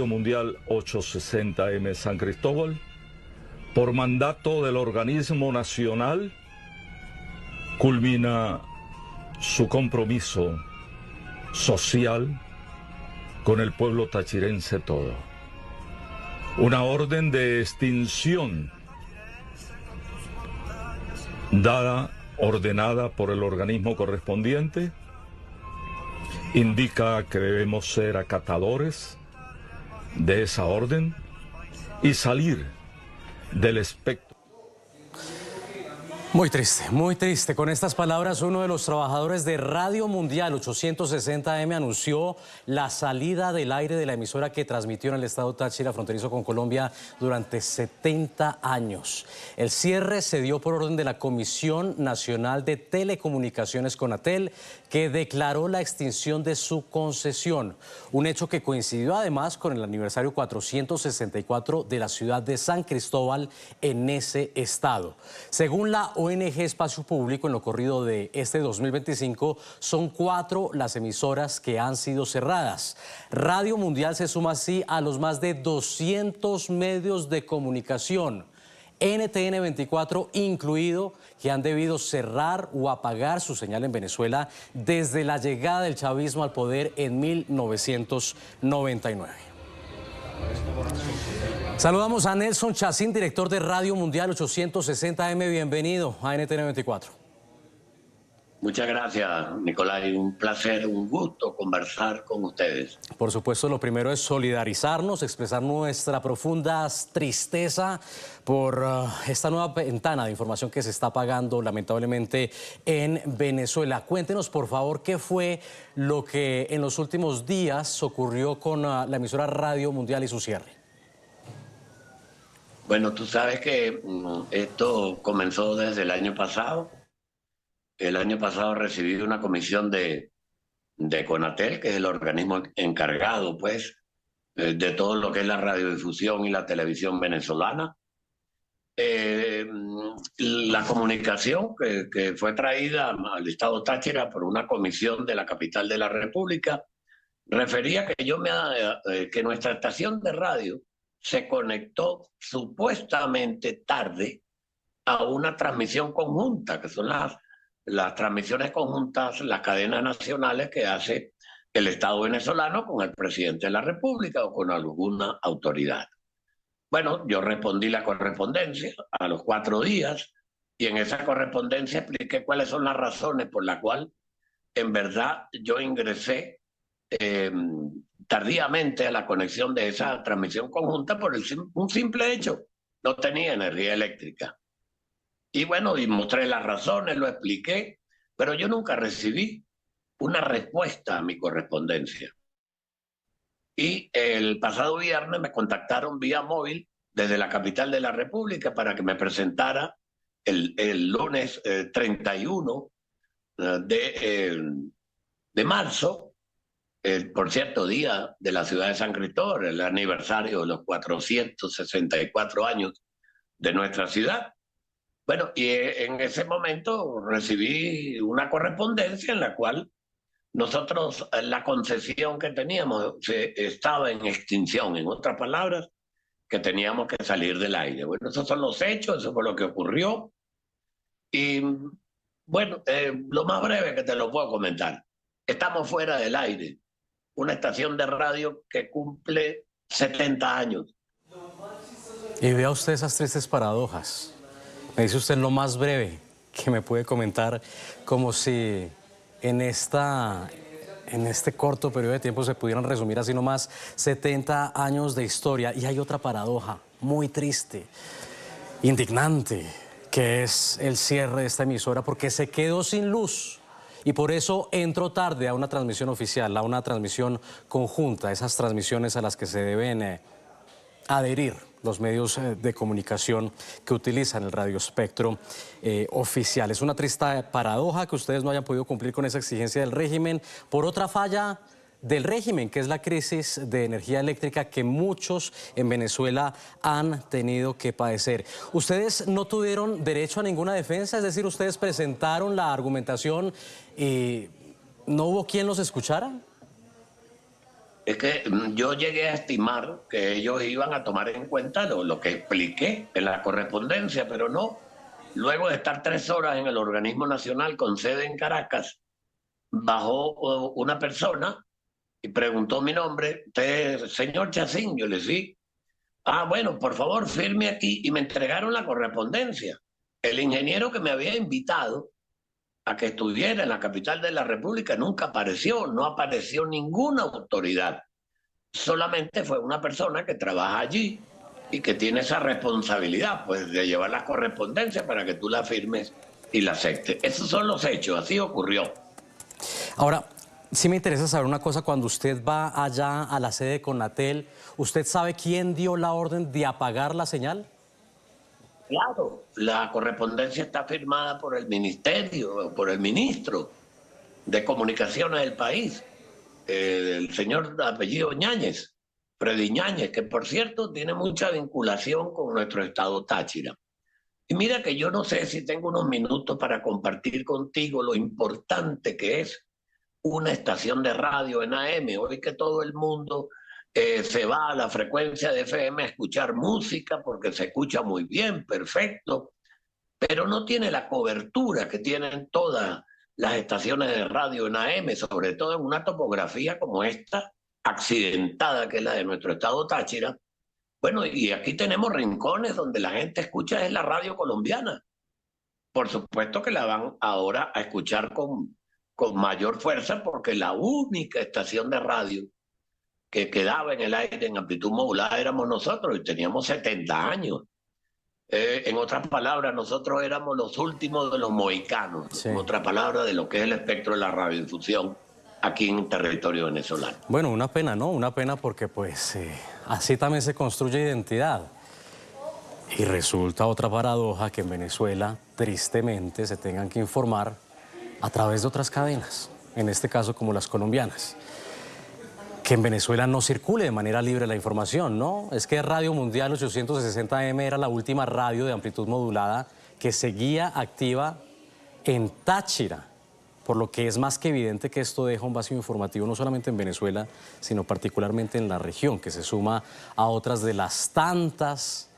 Mundial 860M San Cristóbal, por mandato del organismo nacional, culmina su compromiso social con el pueblo tachirense todo. Una orden de extinción ordenada por el organismo correspondiente, indica que debemos ser acatadores de esa orden y salir del espectro. Muy triste. Con estas palabras, uno de los trabajadores de Radio Mundial 860M anunció la salida del aire de la emisora que transmitió en el estado Táchira, fronterizo con Colombia, durante 70 años. El cierre se dio por orden de la Comisión Nacional de Telecomunicaciones CONATEL, que declaró la extinción de su concesión. Un hecho que coincidió además con el aniversario 464 de la ciudad de San Cristóbal en ese estado. Según la ONG Espacio Público, en lo corrido de este 2025, son 4 las emisoras que han sido cerradas. Radio Mundial se suma así a los más de 200 medios de comunicación, NTN 24 incluido, que han debido cerrar o apagar su señal en Venezuela desde la llegada del chavismo al poder en 1999. Saludamos a Nelson Chacín, director de Radio Mundial 860M. Bienvenido a NTN 24. Muchas gracias, Nicolás. Un placer, un gusto conversar con ustedes. Por supuesto, lo primero es solidarizarnos, expresar nuestra profunda tristeza por esta nueva ventana de información que se está apagando, lamentablemente, en Venezuela. Cuéntenos, por favor, qué fue lo que en los últimos días ocurrió con la emisora Radio Mundial y su cierre. Bueno, tú sabes que esto comenzó desde el año pasado. El año pasado recibí una comisión de CONATEL, que es el organismo encargado, pues, de todo lo que es la radiodifusión y la televisión venezolana. La comunicación que fue traída al estado Táchira por una comisión de la capital de la República refería que nuestra estación de radio se conectó supuestamente tarde a una transmisión conjunta, que son las transmisiones conjuntas, las cadenas nacionales que hace el Estado venezolano con el presidente de la República o con alguna autoridad. Bueno, yo respondí la correspondencia a los 4 días y en esa correspondencia expliqué cuáles son las razones por las cuales en verdad yo ingresé tardíamente a la conexión de esa transmisión conjunta por un simple hecho: no tenía energía eléctrica. Y bueno, y mostré las razones, lo expliqué, pero yo nunca recibí una respuesta a mi correspondencia. Y el pasado viernes me contactaron vía móvil desde la capital de la República para que me presentara el lunes 31 de marzo, por cierto, día de la ciudad de San Cristóbal, el aniversario de los 464 años de nuestra ciudad. Bueno, y en ese momento recibí una correspondencia en la cual nosotros, la concesión que teníamos estaba en extinción, en otras palabras, que teníamos que salir del aire. Bueno, esos son los hechos, eso fue lo que ocurrió. Y bueno, lo más breve que te lo puedo comentar: estamos fuera del aire. Una estación de radio que cumple 70 años. Y vea usted esas tristes paradojas. Me dice usted lo más breve que me puede comentar, como si en este corto periodo de tiempo se pudieran resumir así nomás 70 años de historia. Y hay otra paradoja muy triste, indignante, que es el cierre de esta emisora porque se quedó sin luz. Y por eso entró tarde a una transmisión oficial, a una transmisión conjunta, esas transmisiones a las que se deben adherir los medios de comunicación que utilizan el radioespectro oficial. Es una triste paradoja que ustedes no hayan podido cumplir con esa exigencia del régimen por otra falla del régimen, que es la crisis de energía eléctrica que muchos en Venezuela han tenido que padecer. ¿Ustedes no tuvieron derecho a ninguna defensa? Es decir, ¿ustedes presentaron la argumentación y no hubo quien los escuchara? es que yo llegué a estimar que ellos iban a tomar en cuenta lo que expliqué en la correspondencia, pero no. Luego de estar 3 horas en el organismo nacional con sede en Caracas, bajó una persona y preguntó mi nombre. ¿Usted, señor Chacín? Yo le dije, ah, bueno, por favor, firme aquí. Y me entregaron la correspondencia. El ingeniero que me había invitado a que estuviera en la capital de la República nunca apareció, no apareció ninguna autoridad. Solamente fue una persona que trabaja allí y que tiene esa responsabilidad, pues, de llevar la correspondencia para que tú la firmes y la aceptes. Esos son los hechos, así ocurrió. Ahora, sí me interesa saber una cosa, cuando usted va allá a la sede de Conatel, ¿usted sabe quién dio la orden de apagar la señal? Claro, la correspondencia está firmada por el ministerio, por el ministro de Comunicaciones del país, el señor de apellido Ñáñez, Freddy Ñáñez, que por cierto tiene mucha vinculación con nuestro estado Táchira. Y mira que yo no sé si tengo unos minutos para compartir contigo lo importante que es una estación de radio en AM. Hoy que todo el mundo se va a la frecuencia de FM a escuchar música porque se escucha muy bien, perfecto, pero no tiene la cobertura que tienen todas las estaciones de radio en AM, sobre todo en una topografía como esta, accidentada, que es la de nuestro estado Táchira. Bueno, y aquí tenemos rincones donde la gente escucha es la radio colombiana. Por supuesto que la van ahora a escuchar con mayor fuerza porque la única estación de radio que quedaba en el aire en amplitud modulada éramos nosotros y teníamos 70 años. En otras palabras, nosotros éramos los últimos de los mohicanos, Sí. en otras palabras, de lo que es el espectro de la radiodifusión aquí en territorio venezolano. Bueno, una pena, ¿no? Una pena porque pues así también se construye identidad. Y resulta otra paradoja que en Venezuela, tristemente, se tengan que informar a través de otras cadenas, en este caso como las colombianas. Que en Venezuela no circule de manera libre la información, ¿no? Es que Radio Mundial 860M era la última radio de amplitud modulada que seguía activa en Táchira, por lo que es más que evidente que esto deja un vacío informativo no solamente en Venezuela, sino particularmente en la región, que se suma a otras de las tantas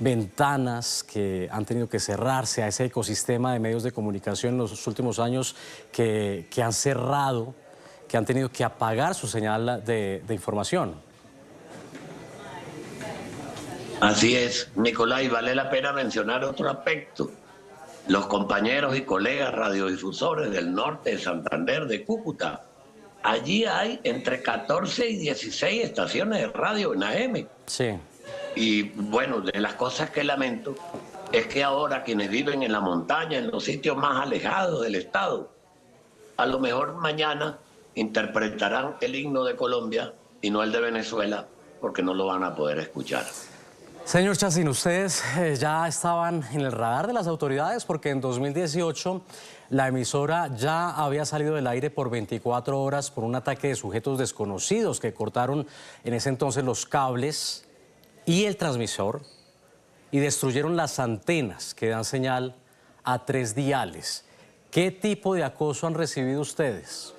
ventanas que han tenido que cerrarse a ese ecosistema de medios de comunicación en los últimos años que han cerrado, que han tenido que apagar su señal de información. Así es, Nicolás, y vale la pena mencionar otro aspecto. Los compañeros y colegas radiodifusores del norte de Santander, de Cúcuta, allí hay entre 14 y 16 estaciones de radio en AM. Sí. Y bueno, de las cosas que lamento es que ahora quienes viven en la montaña, en los sitios más alejados del estado, a lo mejor mañana interpretarán el himno de Colombia y no el de Venezuela, porque no lo van a poder escuchar. Señor Chacín, ustedes ya estaban en el radar de las autoridades porque en 2018 la emisora ya había salido del aire por 24 horas por un ataque de sujetos desconocidos que cortaron en ese entonces los cables y el transmisor y destruyeron las antenas que dan señal a 3 diales. ¿Qué tipo de acoso han recibido ustedes?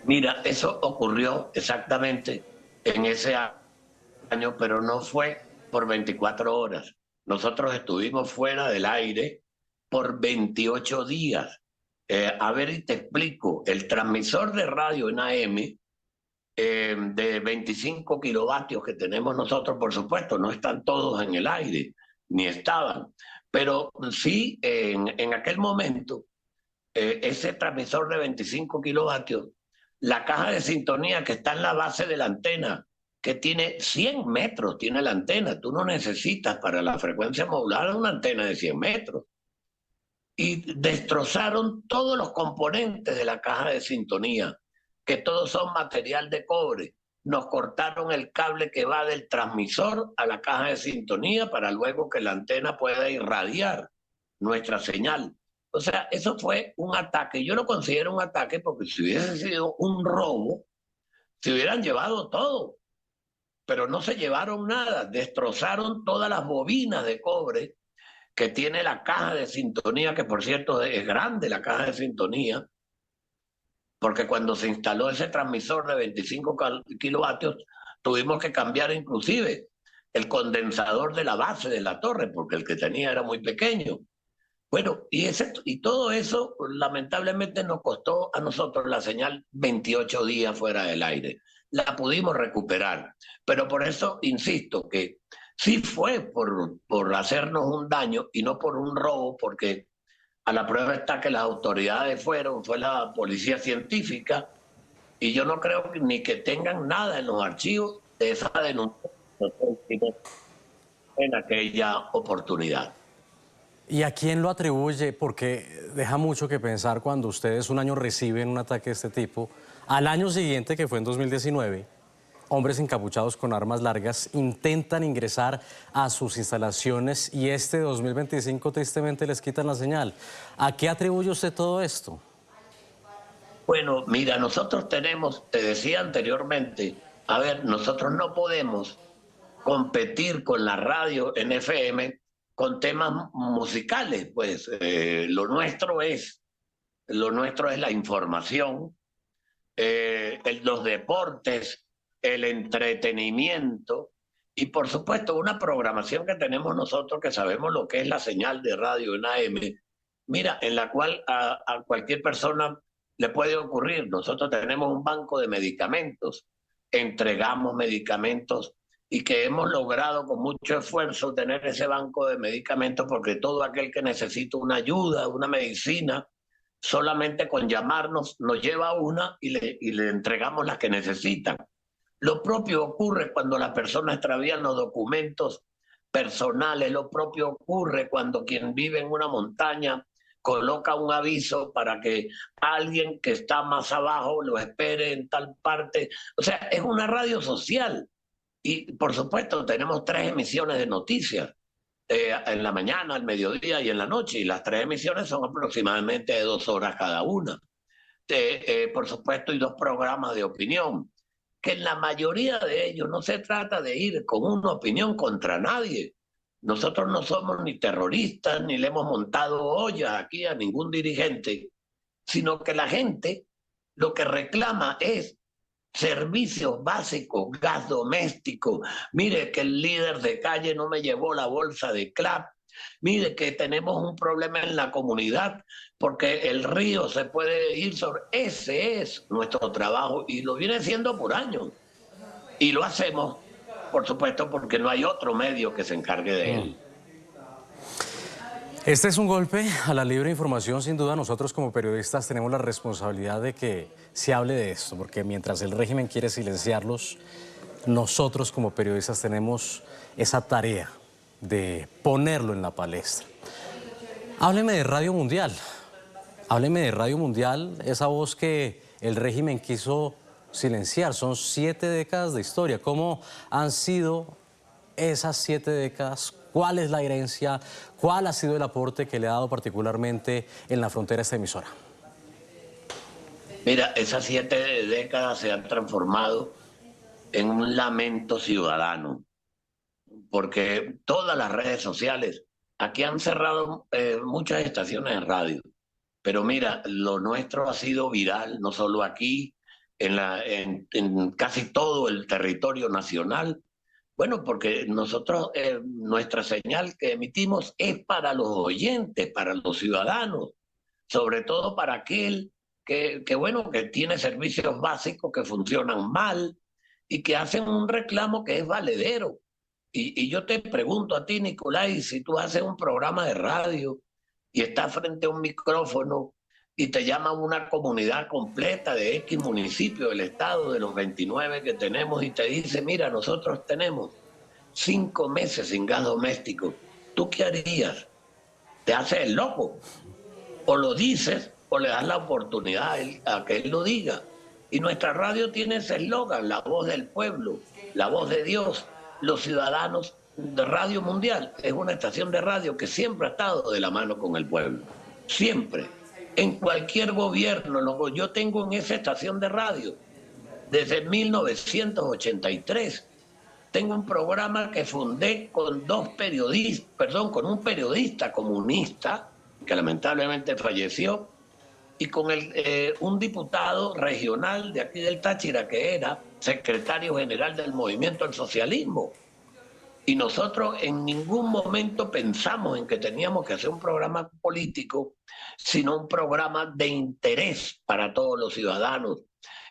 Mira, eso ocurrió exactamente en ese año, pero no fue por 24 horas. Nosotros estuvimos fuera del aire por 28 días. A ver, y te explico. El transmisor de radio en AM de 25 kilovatios que tenemos nosotros, por supuesto, no están todos en el aire, ni estaban. Pero sí, en aquel momento, ese transmisor de 25 kilovatios, la caja de sintonía que está en la base de la antena, que tiene 100 metros, tiene la antena. Tú no necesitas para la frecuencia modulada una antena de 100 metros. Y destrozaron todos los componentes de la caja de sintonía, que todos son material de cobre. Nos cortaron el cable que va del transmisor a la caja de sintonía para luego que la antena pueda irradiar nuestra señal. O sea, eso fue un ataque. Yo lo considero un ataque porque si hubiese sido un robo, se hubieran llevado todo. Pero no se llevaron nada. Destrozaron todas las bobinas de cobre que tiene la caja de sintonía, que por cierto es grande la caja de sintonía. porque cuando se instaló ese transmisor de 25 kilovatios, tuvimos que cambiar inclusive el condensador de la base de la torre, porque el que tenía era muy pequeño. Bueno, y todo eso lamentablemente nos costó a nosotros la señal 28 días fuera del aire. La pudimos recuperar, pero por eso insisto que sí fue por hacernos un daño y no por un robo, porque a la prueba está que las autoridades fue la policía científica, y yo no creo ni que tengan nada en los archivos de esa denuncia en aquella oportunidad. ¿Y a quién lo atribuye? Porque deja mucho que pensar cuando ustedes un año reciben un ataque de este tipo. Al año siguiente, que fue en 2019, hombres encapuchados con armas largas intentan ingresar a sus instalaciones y este 2025 tristemente les quitan la señal. ¿A qué atribuye usted todo esto? Bueno, mira, nosotros tenemos, te decía anteriormente, a ver, nosotros no podemos competir con la radio en FM con temas musicales, pues lo nuestro es la información, los deportes, el entretenimiento y por supuesto una programación que tenemos nosotros que sabemos lo que es la señal de radio en AM, mira, en la cual a cualquier persona le puede ocurrir. Nosotros tenemos un banco de medicamentos, entregamos medicamentos y que hemos logrado con mucho esfuerzo tener ese banco de medicamentos porque todo aquel que necesita una ayuda, una medicina, solamente con llamarnos nos lleva una y le entregamos las que necesitan. Lo propio ocurre cuando la persona extravía los documentos personales, lo propio ocurre cuando quien vive en una montaña coloca un aviso para que alguien que está más abajo lo espere en tal parte. O sea, es una radio social. Y por supuesto tenemos 3 emisiones de noticias, en la mañana, al mediodía y en la noche, y las 3 emisiones son aproximadamente de 2 horas cada una. Por supuesto, y 2 programas de opinión, que en la mayoría de ellos no se trata de ir con una opinión contra nadie. Nosotros no somos ni terroristas, ni le hemos montado olla aquí a ningún dirigente, sino que la gente lo que reclama es servicios básicos, gas doméstico. Mire que el líder de calle no me llevó la bolsa de CLAP. Mire que tenemos un problema en la comunidad porque el río se puede ir sobre... Ese es nuestro trabajo y lo viene siendo por años. Y lo hacemos, por supuesto, porque no hay otro medio que se encargue de él. Este es un golpe a la libre información, sin duda. Nosotros como periodistas tenemos la responsabilidad de que se hable de esto, porque mientras el régimen quiere silenciarlos, nosotros como periodistas tenemos esa tarea de ponerlo en la palestra. Hábleme de Radio Mundial, hábleme de Radio Mundial, esa voz que el régimen quiso silenciar. Son 7 décadas de historia. ¿Cómo han sido esas 7 décadas? ¿Cuál es la herencia? ¿Cuál ha sido el aporte que le ha dado particularmente en la frontera esta emisora? Mira, esas 7 décadas se han transformado en un lamento ciudadano, porque todas las redes sociales, aquí han cerrado muchas estaciones de radio, pero mira, lo nuestro ha sido viral, no solo aquí, en casi todo el territorio nacional. Bueno, porque nosotros, nuestra señal que emitimos es para los oyentes, para los ciudadanos, sobre todo para aquel bueno, que tiene servicios básicos que funcionan mal y que hacen un reclamo que es valedero. Y yo te pregunto a ti, Nicolás, si tú haces un programa de radio y estás frente a un micrófono y te llama una comunidad completa de X municipio del estado, de los 29 que tenemos, y te dice, mira, nosotros tenemos 5 meses sin gas doméstico, ¿tú qué harías? ¿Te haces el loco? O lo dices o le das la oportunidad a que él lo diga. Y nuestra radio tiene ese eslogan, la voz del pueblo, la voz de Dios, los ciudadanos. De Radio Mundial es una estación de radio que siempre ha estado de la mano con el pueblo, siempre. En cualquier gobierno, yo tengo en esa estación de radio desde 1983. Tengo un programa que fundé con con un periodista comunista que lamentablemente falleció, y con un diputado regional de aquí del Táchira que era secretario general del Movimiento al Socialismo. Y nosotros en ningún momento pensamos en que teníamos que hacer un programa político, sino un programa de interés para todos los ciudadanos,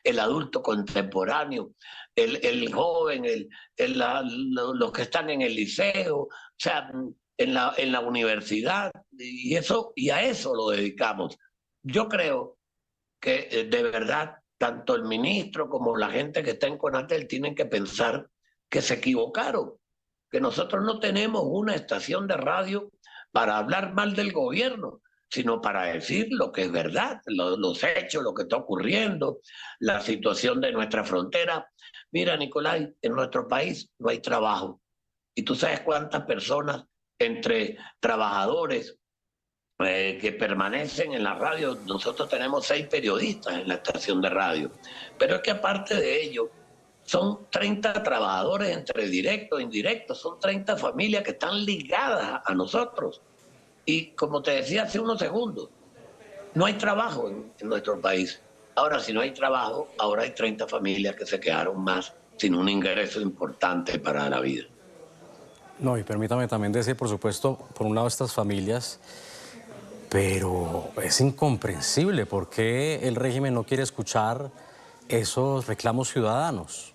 el adulto contemporáneo, el joven, los que están en el liceo, o sea, en la universidad, y a eso lo dedicamos. Yo creo que de verdad, tanto el ministro como la gente que está en Conatel tienen que pensar que se equivocaron, que nosotros no tenemos una estación de radio para hablar mal del gobierno, sino para decir lo que es verdad, los hechos, lo que está ocurriendo, la situación de nuestra frontera. Mira, Nicolás, en nuestro país no hay trabajo. Y tú sabes cuántas personas entre trabajadores que permanecen en la radio. Nosotros tenemos 6 periodistas en la estación de radio. Pero es que aparte de ello, son 30 trabajadores entre directos e indirectos, son 30 familias que están ligadas a nosotros. Y como te decía hace unos segundos, no hay trabajo en nuestro país. Ahora, si no hay trabajo, ahora hay 30 familias que se quedaron más sin un ingreso importante para la vida. No, y permítame también decir, por supuesto, por un lado estas familias, pero es incomprensible por qué el régimen no quiere escuchar esos reclamos ciudadanos.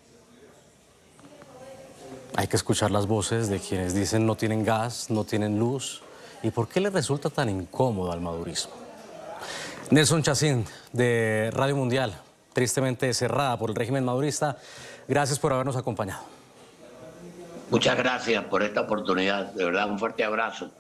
Hay que escuchar las voces de quienes dicen no tienen gas, no tienen luz. ¿Y por qué les resulta tan incómodo al madurismo? Nelson Chacín, de Radio Mundial, tristemente cerrada por el régimen madurista. Gracias por habernos acompañado. Muchas gracias por esta oportunidad. De verdad, un fuerte abrazo.